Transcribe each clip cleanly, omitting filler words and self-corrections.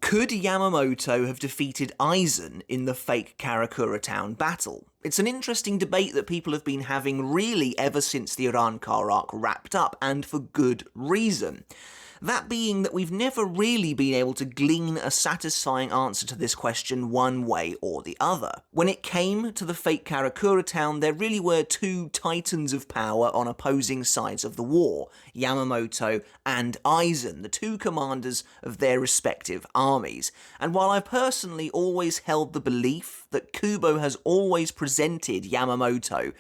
Could Yamamoto have defeated Aizen in the Fake Karakura Town battle? It's an interesting debate that people have been having really ever since the Arrancar Arc wrapped up, and for good reason. That being that we've never really been able to glean a satisfying answer to this question one way or the other. When it came to the Fake Karakura Town, there really were two titans of power on opposing sides of the war, Yamamoto and Aizen, the two commanders of their respective armies. And while I've personally always held the belief that Kubo has always presented Yamamoto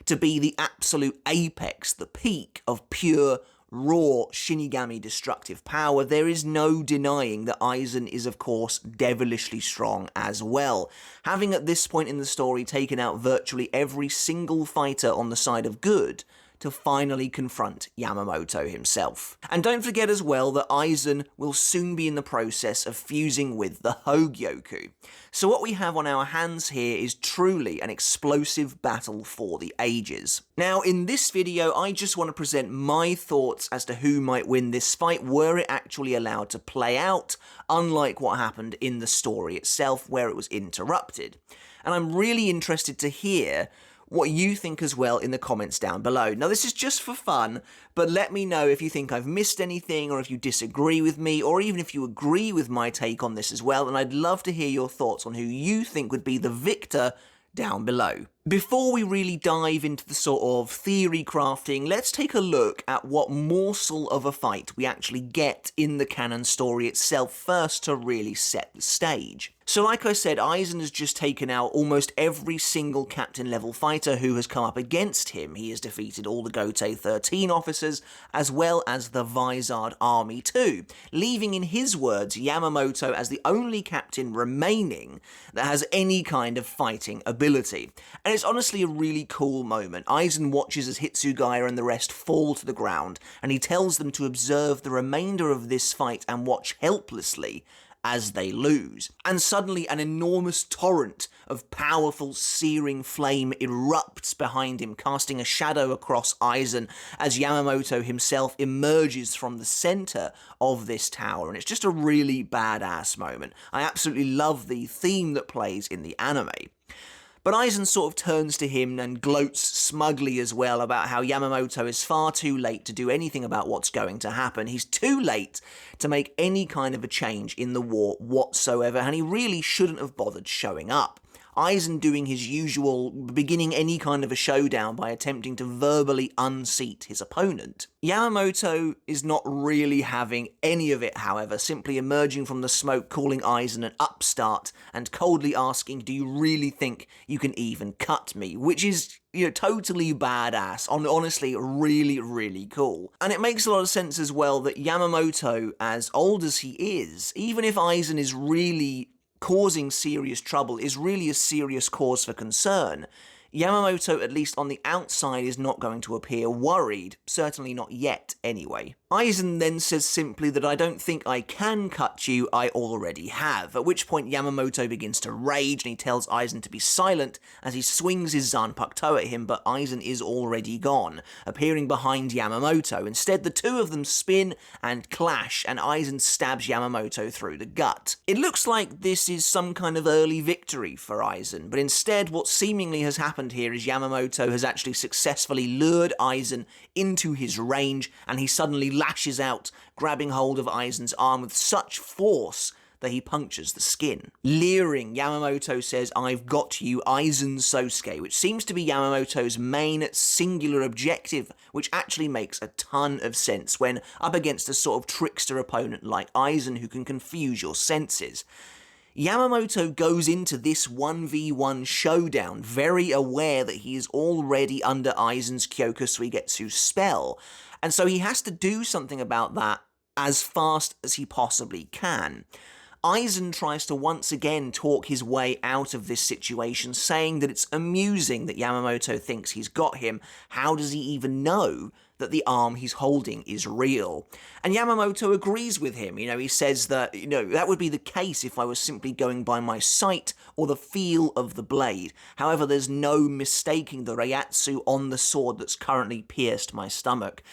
to be the absolute apex, the peak of pure raw Shinigami destructive power, there is no denying that Aizen is of course devilishly strong as well, having at this point in the story taken out virtually every single fighter on the side of good to finally confront Yamamoto himself. And don't forget as well that Aizen will soon be in the process of fusing with the Hogyoku. So what we have on our hands here is truly an explosive battle for the ages. Now in this video I just want to present my thoughts as to who might win this fight were it actually allowed to play out, unlike what happened in the story itself where it was interrupted. And I'm really interested to hear what you think as well in the comments down below. Now this is just for fun, but let me know if you think I've missed anything, or if you disagree with me, or even if you agree with my take on this as well, and I'd love to hear your thoughts on who you think would be the victor down below. Before we really dive into the sort of theory crafting, let's take a look at what morsel of a fight we actually get in the canon story itself first to really set the stage. So like I said, Aizen has just taken out almost every single captain level fighter who has come up against him. He has defeated all the Gotei 13 officers, as well as the Vizard army too, leaving in his words Yamamoto as the only captain remaining that has any kind of fighting ability. And it's honestly a really cool moment. Aizen watches as Hitsugaya and the rest fall to the ground, and he tells them to observe the remainder of this fight and watch helplessly as they lose. And suddenly an enormous torrent of powerful searing flame erupts behind him, casting a shadow across Aizen as Yamamoto himself emerges from the center of this tower. And it's just a really badass moment. I absolutely love the theme that plays in the anime. But Aizen sort of turns to him and gloats smugly as well about how Yamamoto is far too late to do anything about what's going to happen. He's too late to make any kind of a change in the war whatsoever, and he really shouldn't have bothered showing up. Aizen doing his usual, beginning any kind of a showdown by attempting to verbally unseat his opponent. Yamamoto is not really having any of it, however, simply emerging from the smoke, calling Aizen an upstart and coldly asking, "Do you really think you can even cut me?" Which is, totally badass, honestly really, really cool. And it makes a lot of sense as well that Yamamoto, as old as he is, even if Aizen is really causing serious trouble, is really a serious cause for concern, Yamamoto, at least on the outside, is not going to appear worried, certainly not yet anyway. Aizen then says simply that "I don't think I can cut you, I already have," at which point Yamamoto begins to rage and he tells Aizen to be silent as he swings his Zanpakuto at him, but Aizen is already gone, appearing behind Yamamoto. Instead, the two of them spin and clash, and Aizen stabs Yamamoto through the gut. It looks like this is some kind of early victory for Aizen, but instead what seemingly has happened here is Yamamoto has actually successfully lured Aizen into his range, and he suddenly lashes out, grabbing hold of Aizen's arm with such force that he punctures the skin. Leering, Yamamoto says, "I've got you, Aizen Sosuke," which seems to be Yamamoto's main singular objective, which actually makes a ton of sense when up against a sort of trickster opponent like Aizen who can confuse your senses. Yamamoto goes into this 1v1 showdown very aware that he is already under Aizen's Kyoku Suigetsu spell, and so he has to do something about that as fast as he possibly can. Aizen tries to once again talk his way out of this situation, saying that it's amusing that Yamamoto thinks he's got him. How does he even know that the arm he's holding is real? And Yamamoto agrees with him. He says that, that would be the case if I was simply going by my sight or the feel of the blade. However, there's no mistaking the Reiatsu on the sword that's currently pierced my stomach.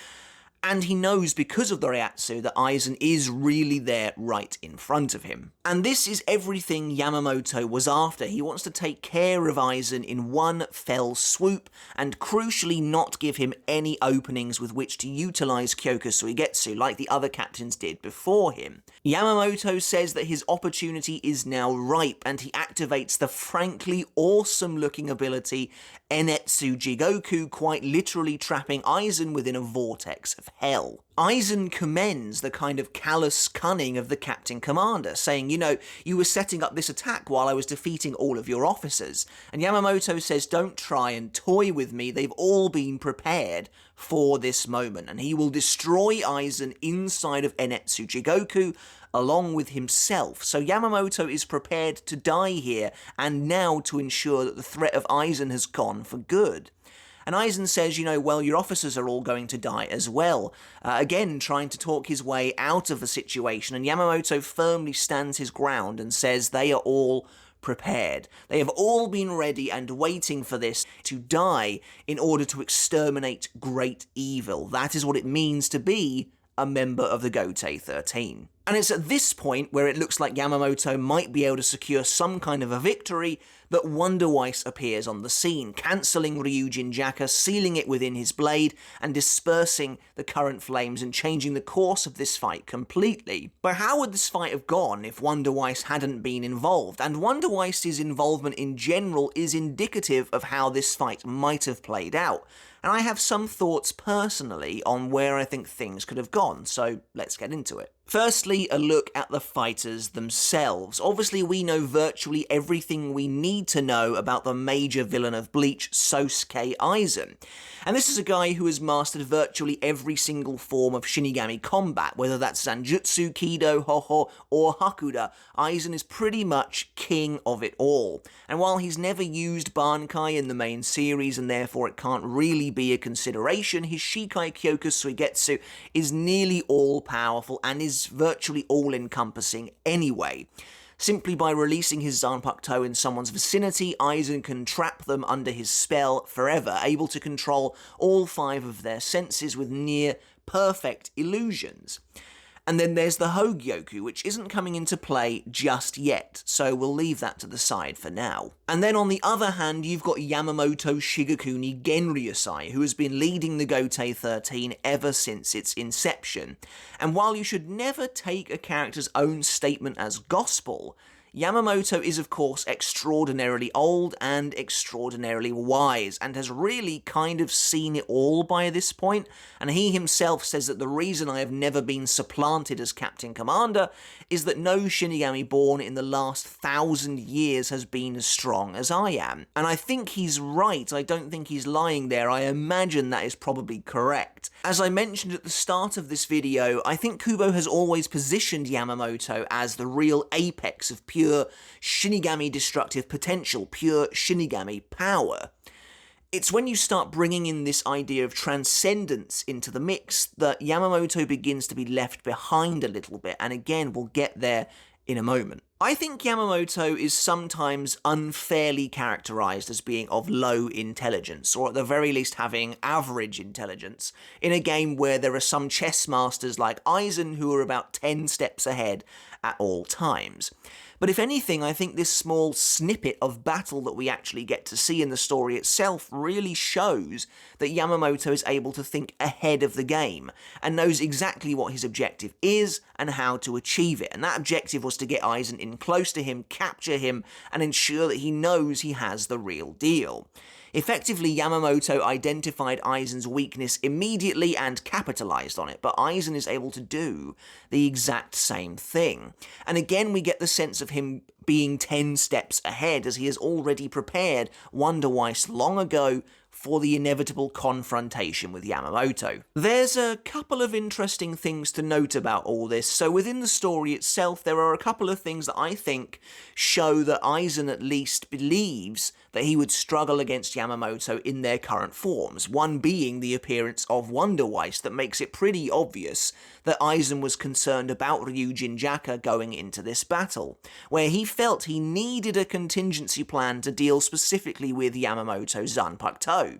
And he knows because of the Reiatsu that Aizen is really there right in front of him. And this is everything Yamamoto was after. He wants to take care of Aizen in one fell swoop, and crucially not give him any openings with which to utilise Kyoku Suigetsu like the other captains did before him. Yamamoto says that his opportunity is now ripe, and he activates the frankly awesome looking ability Enetsu Jigoku, quite literally trapping Aizen within a vortex of hell. Aizen commends the kind of callous cunning of the Captain Commander, saying, you know, you were setting up this attack while I was defeating all of your officers. And Yamamoto says, don't try and toy with me, they've all been prepared for this moment. And he will destroy Aizen inside of Enetsu Jigoku, along with himself. So Yamamoto is prepared to die here, and now to ensure that the threat of Aizen has gone for good. And Aizen says, you know, well, your officers are all going to die as well. Again, trying to talk his way out of the situation, and Yamamoto firmly stands his ground and says they are all prepared. They have all been ready and waiting for this, to die in order to exterminate great evil. That is what it means to be a member of the Gotei 13. And it's at this point, where it looks like Yamamoto might be able to secure some kind of a victory, that Wonder Weiss appears on the scene, cancelling Ryujin Jaka, sealing it within his blade, and dispersing the current flames and changing the course of this fight completely. But how would this fight have gone if Wonder Weiss hadn't been involved? And Wonder Weiss's involvement in general is indicative of how this fight might have played out. And I have some thoughts personally on where I think things could have gone, so let's get into it. Firstly, a look at the fighters themselves. Obviously, we know virtually everything we need to know about the major villain of Bleach, Sosuke Aizen. And this is a guy who has mastered virtually every single form of Shinigami combat, whether that's Zanjutsu, Kido, Hoho, or Hakuda. Aizen is pretty much king of it all. And while he's never used Bankai in the main series, and therefore it can't really be a consideration, his Shikai Kyoku Suigetsu is nearly all-powerful and is virtually all-encompassing anyway. Simply by releasing his Zanpakuto in someone's vicinity, Aizen can trap them under his spell forever, able to control all 5 of their senses with near-perfect illusions. And then there's the Hogyoku, which isn't coming into play just yet, so we'll leave that to the side for now. And then on the other hand, you've got Yamamoto Shigakuni Genryusai, who has been leading the Gotei 13 ever since its inception. And while you should never take a character's own statement as gospel, Yamamoto is of course extraordinarily old and extraordinarily wise, and has really kind of seen it all by this point, and he himself says that the reason I have never been supplanted as Captain Commander is that no Shinigami born in the last 1,000 years has been as strong as I am. And I think he's right, I don't think he's lying there, I imagine that is probably correct. As I mentioned at the start of this video, I think Kubo has always positioned Yamamoto as the real apex of pure Shinigami destructive potential, pure Shinigami power. It's when you start bringing in this idea of transcendence into the mix that Yamamoto begins to be left behind a little bit, and again, we'll get there in a moment. I think Yamamoto is sometimes unfairly characterized as being of low intelligence, or at the very least having average intelligence, in a game where there are some chess masters like Aizen who are about 10 steps ahead at all times. But if anything, I think this small snippet of battle that we actually get to see in the story itself really shows that Yamamoto is able to think ahead of the game, and knows exactly what his objective is and how to achieve it. And that objective was to get Aizen in close to him, capture him, and ensure that he knows he has the real deal. Effectively, Yamamoto identified Aizen's weakness immediately and capitalized on it, but Aizen is able to do the exact same thing. And again, we get the sense of him being 10 steps ahead, as he has already prepared Wonder Weiss long ago for the inevitable confrontation with Yamamoto. There's a couple of interesting things to note about all this. So within the story itself, there are a couple of things that I think show that Aizen at least believes that he would struggle against Yamamoto in their current forms, one being the appearance of Wonder Weiss that makes it pretty obvious that Aizen was concerned about Ryujin Jaka going into this battle, where he felt he needed a contingency plan to deal specifically with Yamamoto's Zanpakuto. toe.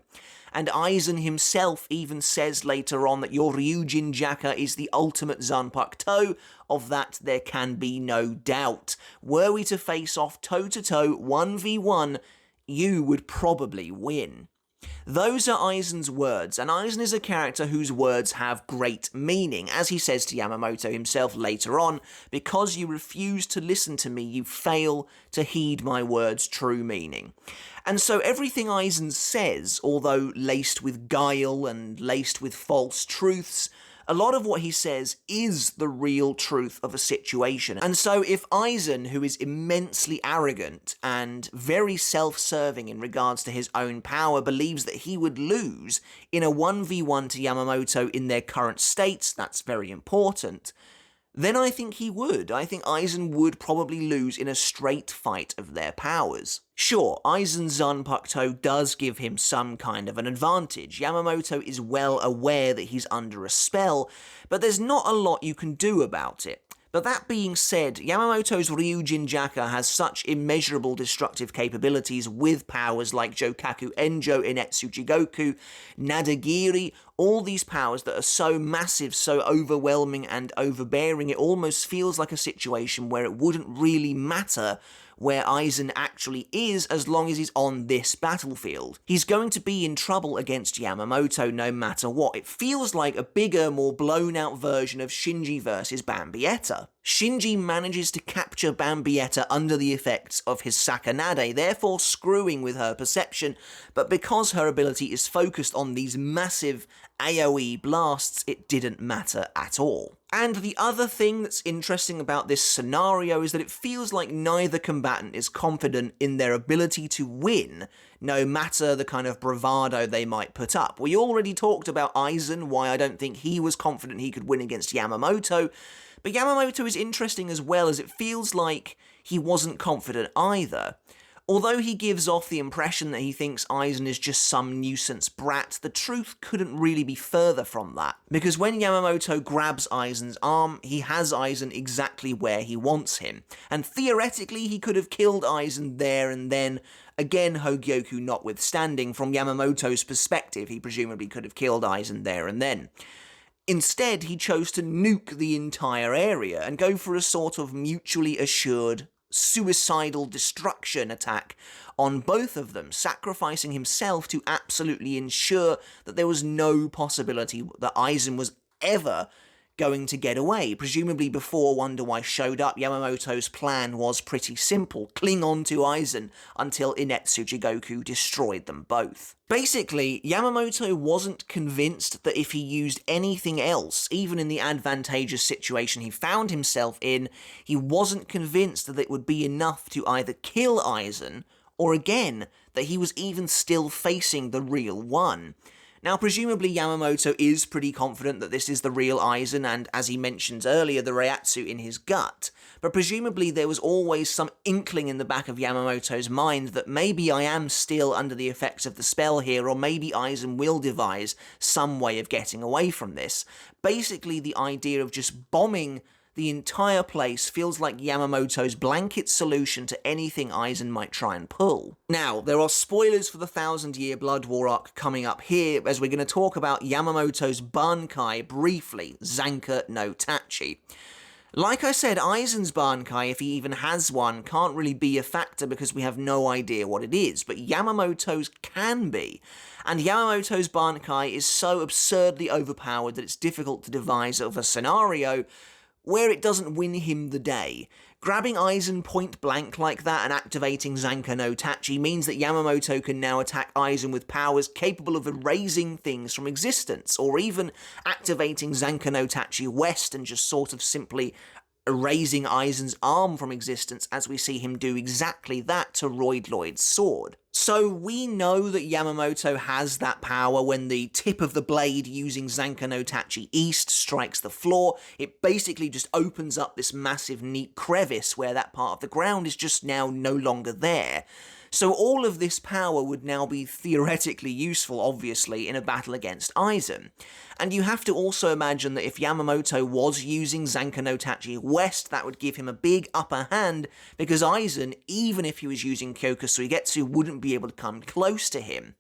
And Aizen himself even says later on that your Ryujin Jaka is the ultimate Zanpakuto. Of that there can be no doubt. Were we to face off toe-to-toe 1v1, you would probably win. Those are Aizen's words, and Aizen is a character whose words have great meaning. As he says to Yamamoto himself later on, because you refuse to listen to me, you fail to heed my words' true meaning. And so everything Aizen says, although laced with guile and laced with false truths, a lot of what he says is the real truth of a situation. And so if Aizen, who is immensely arrogant and very self-serving in regards to his own power, believes that he would lose in a 1v1 to Yamamoto in their current states, that's very important, then I think he would. I think Aizen would probably lose in a straight fight of their powers. Sure, Aizen's Zanpakuto does give him some kind of an advantage. Yamamoto is well aware that he's under a spell, but there's not a lot you can do about it. But that being said, Yamamoto's Ryujin Jaka has such immeasurable destructive capabilities with powers like Jokaku Enjo, Inetsu Jigoku, Nadagiri, all these powers that are so massive, so overwhelming and overbearing, it almost feels like a situation where it wouldn't really matter where Aizen actually is as long as he's on this battlefield. He's going to be in trouble against Yamamoto no matter what. It feels like a bigger, more blown out version of Shinji versus Bambietta. Shinji manages to capture Bambietta under the effects of his Sakanade, therefore screwing with her perception, but because her ability is focused on these massive AoE blasts, it didn't matter at all. And the other thing that's interesting about this scenario is that it feels like neither combatant is confident in their ability to win, no matter the kind of bravado they might put up. We already talked about Aizen, why I don't think he was confident he could win against Yamamoto, but Yamamoto is interesting as well, as it feels like he wasn't confident either. Although he gives off the impression that he thinks Aizen is just some nuisance brat, the truth couldn't really be further from that. Because when Yamamoto grabs Aizen's arm, he has Aizen exactly where he wants him. And theoretically, he could have killed Aizen there and then. Again, Hogyoku notwithstanding, from Yamamoto's perspective, he presumably could have killed Aizen there and then. Instead, he chose to nuke the entire area and go for a sort of mutually assured suicidal destruction attack on both of them, sacrificing himself to absolutely ensure that there was no possibility that Aizen was ever going to get away. Presumably before Wonder Why showed up, Yamamoto's plan was pretty simple: cling on to Aizen until Inetsu Jigoku destroyed them both. Basically, Yamamoto wasn't convinced that if he used anything else, even in the advantageous situation he found himself in, he wasn't convinced that it would be enough to either kill Aizen, or again, that he was even still facing the real one. Now, presumably Yamamoto is pretty confident that this is the real Aizen and, as he mentions earlier, the Reiatsu in his gut, but presumably there was always some inkling in the back of Yamamoto's mind that maybe I am still under the effects of the spell here, or maybe Aizen will devise some way of getting away from this. Basically, the idea of just bombing the entire place feels like Yamamoto's blanket solution to anything Aizen might try and pull. Now, there are spoilers for the 1000-Year Blood War arc coming up here, as we're going to talk about Yamamoto's Bankai briefly, Zanka no Tachi. Like I said, Aizen's Bankai, if he even has one, can't really be a factor because we have no idea what it is, but Yamamoto's can be. And Yamamoto's Bankai is so absurdly overpowered that it's difficult to devise of a scenario where it doesn't win him the day. Grabbing Aizen point blank like that and activating Zanka no Tachi means that Yamamoto can now attack Aizen with powers capable of erasing things from existence, or even activating Zanka no Tachi West and just sort of simply erasing Aizen's arm from existence, as we see him do exactly that to Royd Lloyd's sword. So we know that Yamamoto has that power when the tip of the blade using Zanka no Tachi East strikes the floor. It basically just opens up this massive neat crevice where that part of the ground is just now no longer there. So all of this power would now be theoretically useful, obviously, in a battle against Aizen. And you have to also imagine that if Yamamoto was using Zanka no Tachi West, that would give him a big upper hand, because Aizen, even if he was using Kyoka Suigetsu, wouldn't be able to come close to him.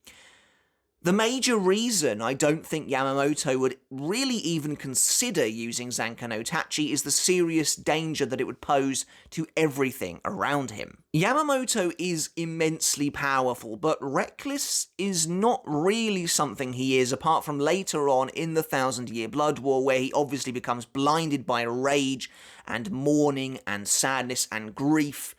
The major reason I don't think Yamamoto would really even consider using Zanka no Tachi is the serious danger that it would pose to everything around him. Yamamoto is immensely powerful, but reckless is not really something he is, apart from later on in the Thousand Year Blood War, where he obviously becomes blinded by rage and mourning and sadness and grief.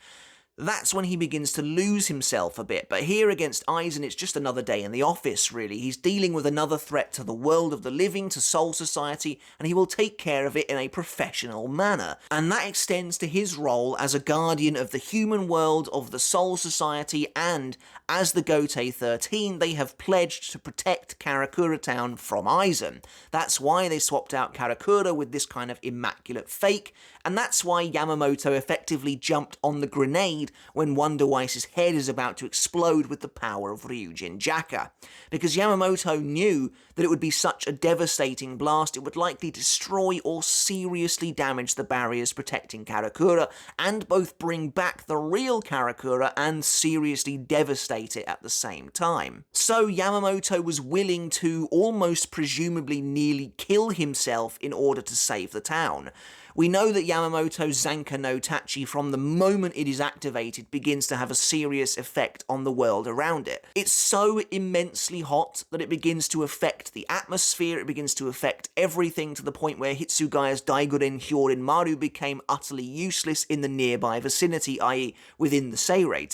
That's when he begins to lose himself a bit, but here against Aizen it's just another day in the office, really. He's dealing with another threat to the world of the living, to Soul Society, and he will take care of it in a professional manner. And that extends to his role as a guardian of the human world, of the Soul Society, and as the Gotei 13, they have pledged to protect Karakura Town from Aizen. That's why they swapped out Karakura with this kind of immaculate fake, and that's why Yamamoto effectively jumped on the grenade when Wonder Weiss's head is about to explode with the power of Ryujin Jaka. Because Yamamoto knew that it would be such a devastating blast, it would likely destroy or seriously damage the barriers protecting Karakura, and both bring back the real Karakura and seriously devastate it at the same time. So Yamamoto was willing to almost presumably nearly kill himself in order to save the town. We know that Yamamoto's Zanka no Tachi, from the moment it is activated, begins to have a serious effect on the world around it. It's so immensely hot that it begins to affect the atmosphere, it begins to affect everything, to the point where Hitsugaya's Daiguren Hyorin Maru became utterly useless in the nearby vicinity, i.e. within the Seirei.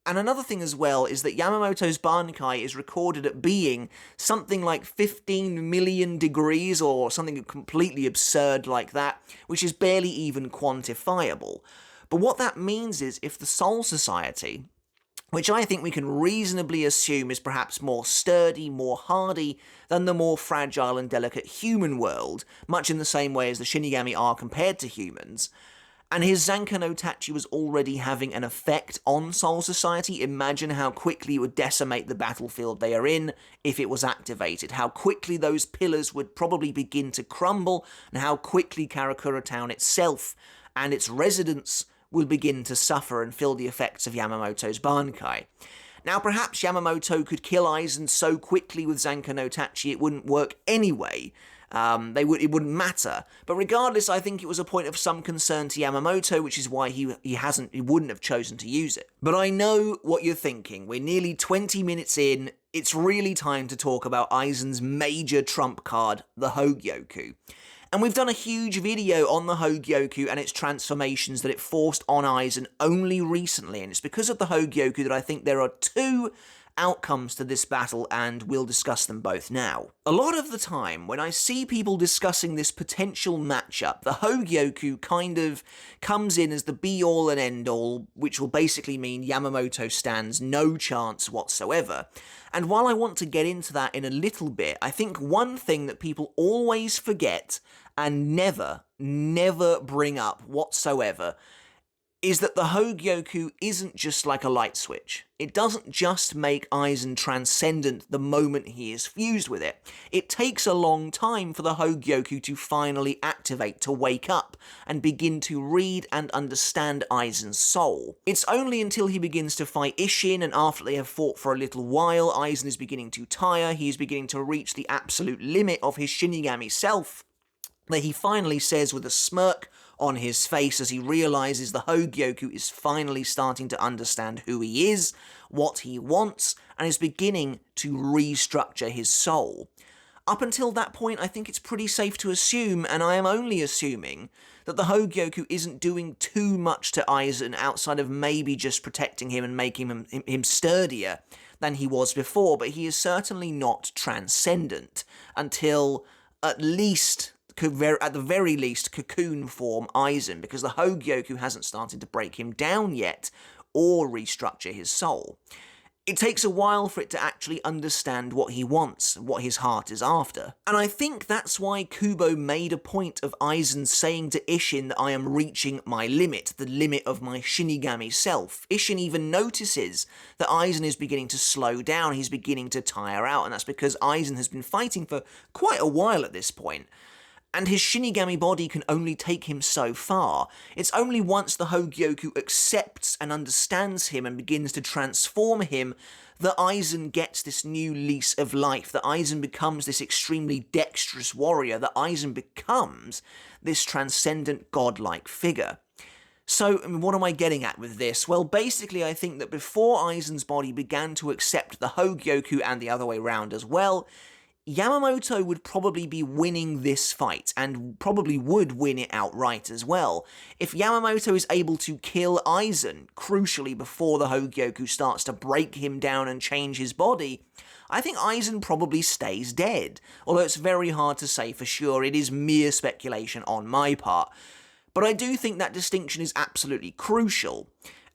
And another thing as well is that Yamamoto's Bankai is recorded at being something like 15 million degrees or something completely absurd like that, which is barely even quantifiable. But what that means is if the Soul Society, which I think we can reasonably assume is perhaps more sturdy, more hardy than the more fragile and delicate human world, much in the same way as the Shinigami are compared to humans, and his Zanka no Tachi was already having an effect on Soul Society, imagine how quickly it would decimate the battlefield they are in if it was activated, how quickly those pillars would probably begin to crumble, and how quickly Karakura Town itself and its residents will begin to suffer and feel the effects of Yamamoto's Bankai. Now perhaps Yamamoto could kill Aizen so quickly with Zanka no Tachi it wouldn't work anyway. It wouldn't matter. But regardless, I think it was a point of some concern to Yamamoto, which is why he wouldn't have chosen to use it. But I know what you're thinking. We're nearly 20 minutes in. It's really time to talk about Aizen's major trump card, the Hogyoku. And we've done a huge video on the Hogyoku and its transformations that it forced on Aizen only recently, and it's because of the Hogyoku that I think there are two outcomes to this battle, and we'll discuss them both now. A lot of the time, when I see people discussing this potential matchup, the Hogyoku kind of comes in as the be-all and end-all, which will basically mean Yamamoto stands no chance whatsoever. And while I want to get into that in a little bit, I think one thing that people always forget and never bring up whatsoever is that the Hogyoku isn't just like a light switch. It doesn't just make Aizen transcendent the moment he is fused with it. It takes a long time for the Hogyoku to finally activate, to wake up, and begin to read and understand Aizen's soul. It's only until he begins to fight Isshin, and after they have fought for a little while, Aizen is beginning to tire, he is beginning to reach the absolute limit of his Shinigami self, that he finally says with a smirk on his face as he realizes the Hogyoku is finally starting to understand who he is, what he wants, and is beginning to restructure his soul. Up until that point, I think it's pretty safe to assume, and I am only assuming, that the Hogyoku isn't doing too much to Aizen outside of maybe just protecting him and making him sturdier than he was before, but he is certainly not transcendent until at the very least, cocoon form Aizen, because the Hogyoku hasn't started to break him down yet, or restructure his soul. It takes a while for it to actually understand what he wants, what his heart is after. And I think that's why Kubo made a point of Aizen saying to Isshin that I am reaching my limit, the limit of my Shinigami self. Isshin even notices that Aizen is beginning to slow down, he's beginning to tire out, and that's because Aizen has been fighting for quite a while at this point. and his Shinigami body can only take him so far. It's only once the Hogyoku accepts and understands him and begins to transform him that Aizen gets this new lease of life, that Aizen becomes this extremely dexterous warrior, that Aizen becomes this transcendent godlike figure. So, what am I getting at with this? Well, basically, I think that before Aizen's body began to accept the Hogyoku and the other way around as well, Yamamoto would probably be winning this fight, and probably would win it outright as well. If Yamamoto is able to kill Aizen, crucially before the Hogyoku starts to break him down and change his body, I think Aizen probably stays dead. Although it's very hard to say for sure, it is mere speculation on my part. But I do think that distinction is absolutely crucial.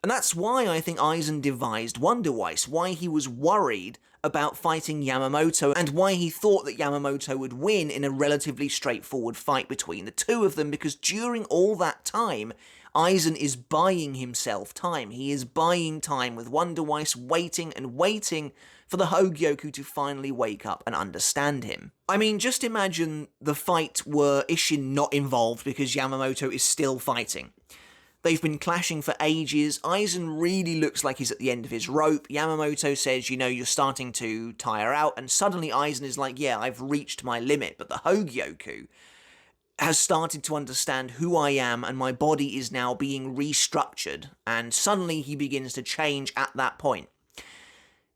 And that's why I think Aizen devised Wonder Weiss, why he was worried about fighting Yamamoto, and why he thought that Yamamoto would win in a relatively straightforward fight between the two of them, because during all that time, Aizen is buying himself time. He is buying time with Wonder Weiss, waiting and waiting for the Hogyoku to finally wake up and understand him. I mean, just imagine the fight were Isshin not involved because Yamamoto is still fighting. They've been clashing for ages, Aizen really looks like he's at the end of his rope, Yamamoto says, you know, you're starting to tire out, and suddenly Aizen is like, yeah, I've reached my limit, but the Hogyoku has started to understand who I am, and my body is now being restructured, and suddenly he begins to change at that point.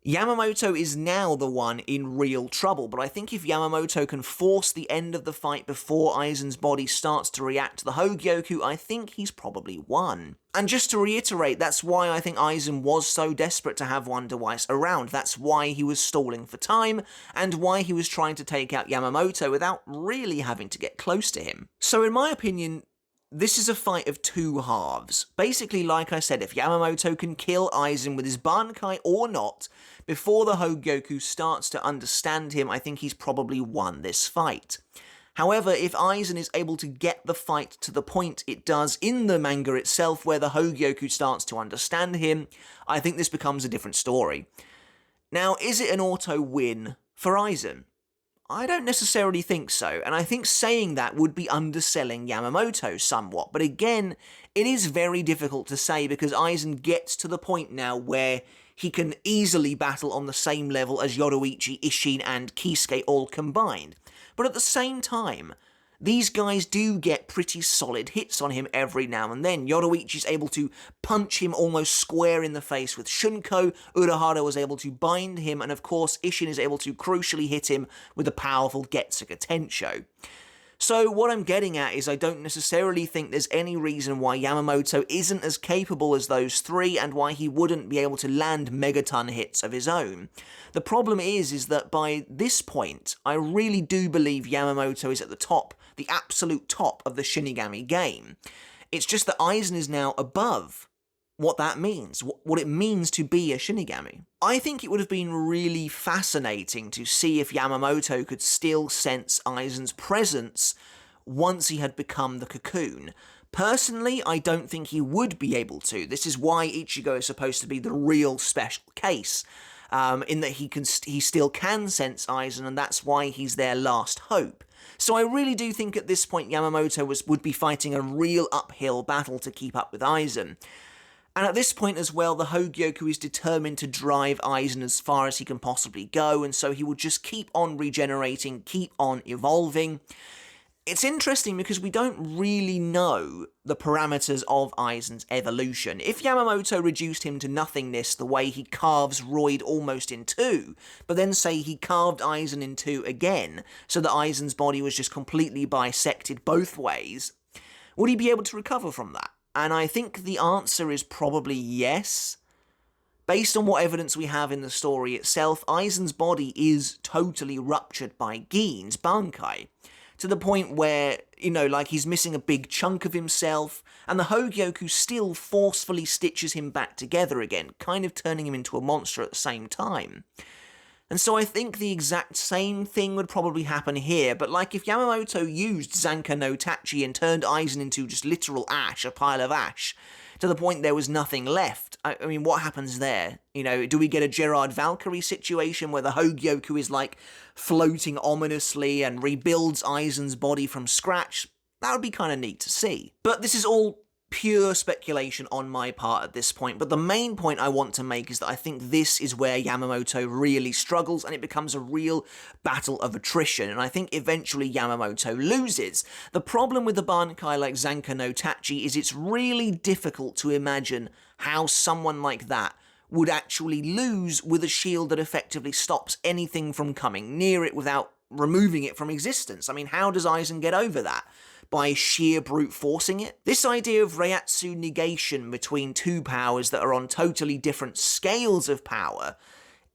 Yamamoto is now the one in real trouble, but I think if Yamamoto can force the end of the fight before Aizen's body starts to react to the Hogyoku, I think he's probably won. And just to reiterate, that's why I think Aizen was so desperate to have Wonder Weiss around. That's why he was stalling for time, and why he was trying to take out Yamamoto without really having to get close to him. So in my opinion, this is a fight of two halves. Basically, like I said, if Yamamoto can kill Aizen with his Bankai or not, before the Hogyoku starts to understand him, I think he's probably won this fight. However, if Aizen is able to get the fight to the point it does in the manga itself, where the Hogyoku starts to understand him, I think this becomes a different story. Now, is it an auto win for Aizen? I don't necessarily think so, and I think saying that would be underselling Yamamoto somewhat, but again, it is very difficult to say because Aizen gets to the point now where he can easily battle on the same level as Yoruichi, Isshin, and Kisuke all combined. But at the same time, these guys do get pretty solid hits on him every now and then. Yoruichi's able to punch him almost square in the face with Shunko, Urahara was able to bind him, and of course Isshin is able to crucially hit him with a powerful Getsuga Tensho. So what I'm getting at is I don't necessarily think there's any reason why Yamamoto isn't as capable as those three, and why he wouldn't be able to land megaton hits of his own. The problem is that by this point, I really do believe Yamamoto is at the top, the absolute top of the Shinigami game. It's just that Aizen is now above what that means, what it means to be a Shinigami. I think it would have been really fascinating to see if Yamamoto could still sense Aizen's presence once he had become the cocoon. Personally, I don't think he would be able to. This is why Ichigo is supposed to be the real special case, in that he still can sense Aizen, and that's why he's their last hope. So I really do think at this point Yamamoto would be fighting a real uphill battle to keep up with Aizen. And at this point as well, the Hogyoku is determined to drive Aizen as far as he can possibly go, and so he will just keep on regenerating, keep on evolving. It's interesting because we don't really know the parameters of Aizen's evolution. If Yamamoto reduced him to nothingness the way he carves Roid almost in two, but then say he carved Aizen in two again, so that Aizen's body was just completely bisected both ways, would he be able to recover from that? And I think the answer is probably yes. Based on what evidence we have in the story itself, Aizen's body is totally ruptured by Gin's Bankai, to the point where, you know, like he's missing a big chunk of himself, and the Hogyoku still forcefully stitches him back together again, kind of turning him into a monster at the same time. And so I think the exact same thing would probably happen here, but like if Yamamoto used Zanka no Tachi and turned Aizen into just literal ash, a pile of ash, to the point there was nothing left. I mean, what happens there? You know, do we get a Gerard Valkyrie situation where the Hogyoku is like floating ominously and rebuilds Aizen's body from scratch? That would be kind of neat to see. But this is all pure speculation on my part at this point, but the main point I want to make is that I think this is where Yamamoto really struggles and it becomes a real battle of attrition, and I think eventually Yamamoto loses. The problem with the Bankai like Zanka no Tachi is it's really difficult to imagine how someone like that would actually lose with a shield that effectively stops anything from coming near it without removing it from existence. I mean, how does Aizen get over that? By sheer brute forcing it? This idea of Reiatsu negation between two powers that are on totally different scales of power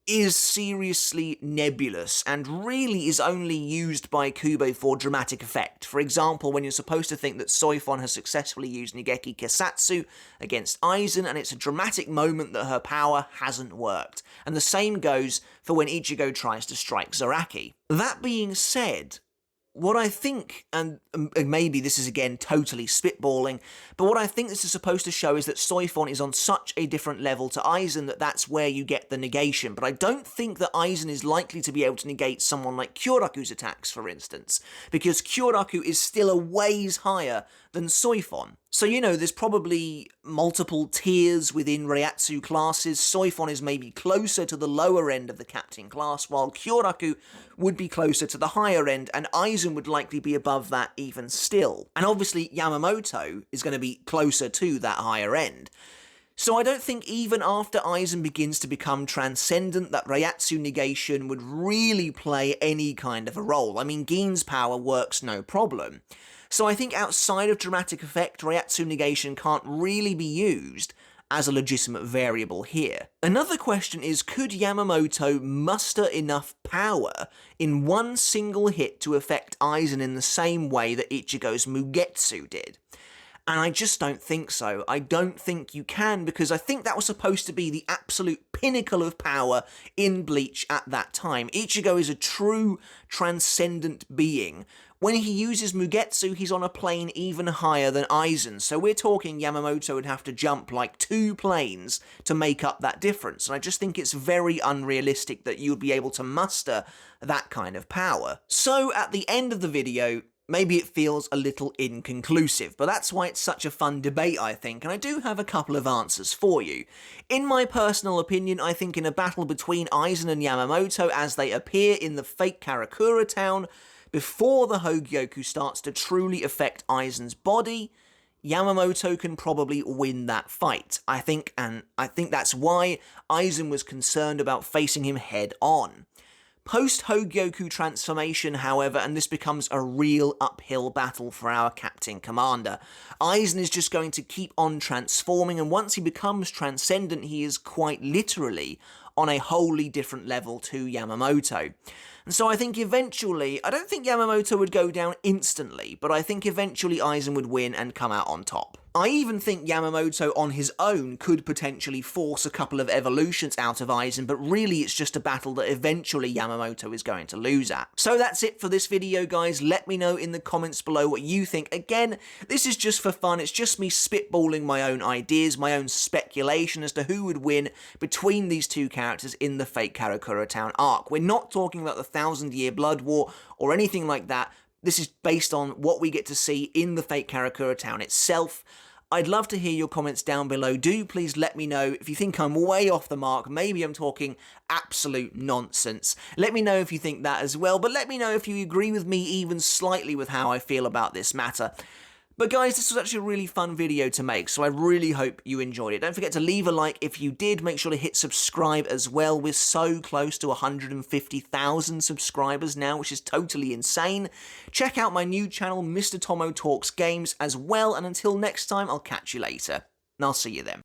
is seriously nebulous and really is only used by Kubo for dramatic effect. For example, when you're supposed to think that Soifon has successfully used Nigeki Kisatsu against Aizen, and it's a dramatic moment that her power hasn't worked. And the same goes for when Ichigo tries to strike Zaraki. That being said, what I think, and maybe this is again totally spitballing, but what I think this is supposed to show is that Soifon is on such a different level to Aizen that that's where you get the negation. But I don't think that Aizen is likely to be able to negate someone like Kyoraku's attacks, for instance, because Kyoraku is still a ways higher than Soifon. So, you know, there's probably multiple tiers within Reiatsu classes. Soifon is maybe closer to the lower end of the captain class, while Kyoraku would be closer to the higher end, and Aizen would likely be above that even still. And obviously Yamamoto is going to be closer to that higher end. So I don't think even after Aizen begins to become transcendent that Reiatsu negation would really play any kind of a role. I mean, Gin's power works no problem. So I think outside of dramatic effect, Reiatsu negation can't really be used as a legitimate variable here. Another question is, could Yamamoto muster enough power in one single hit to affect Aizen in the same way that Ichigo's Mugetsu did? And I just don't think so. I don't think you can, because I think that was supposed to be the absolute pinnacle of power in Bleach at that time. Ichigo is a true transcendent being. When he uses Mugetsu, he's on a plane even higher than Aizen, so we're talking Yamamoto would have to jump like 2 planes to make up that difference, and I just think it's very unrealistic that you would be able to muster that kind of power. So at the end of the video, maybe it feels a little inconclusive, but that's why it's such a fun debate, I think, and I do have a couple of answers for you. In my personal opinion, I think in a battle between Aizen and Yamamoto as they appear in the Fake Karakura Town, before the Hogyoku starts to truly affect Aizen's body, Yamamoto can probably win that fight. I think that's why Aizen was concerned about facing him head on. Post-Hogyoku transformation, however, and this becomes a real uphill battle for our Captain Commander. Aizen is just going to keep on transforming, and once he becomes transcendent, he is quite literally on a wholly different level to Yamamoto. And so I think eventually, I don't think Yamamoto would go down instantly, but I think eventually Aizen would win and come out on top. I even think Yamamoto on his own could potentially force a couple of evolutions out of Aizen, but really it's just a battle that eventually Yamamoto is going to lose at. So that's it for this video, guys. Let me know in the comments below what you think. Again, this is just for fun. It's just me spitballing my own ideas, my own speculation as to who would win between these two characters in the Fake Karakura Town arc. We're not talking about the 1,000-year Blood War or anything like that. This is based on what we get to see in the Fake Karakura Town itself. I'd love to hear your comments down below. Do please let me know if you think I'm way off the mark. Maybe I'm talking absolute nonsense. Let me know if you think that as well, but let me know if you agree with me even slightly with how I feel about this matter. But guys, this was actually a really fun video to make, so I really hope you enjoyed it. Don't forget to leave a like if you did. Make sure to hit subscribe as well. We're so close to 150,000 subscribers now, which is totally insane. Check out my new channel, Mr. Tomo Talks Games, as well, and until next time, I'll catch you later. And I'll see you then.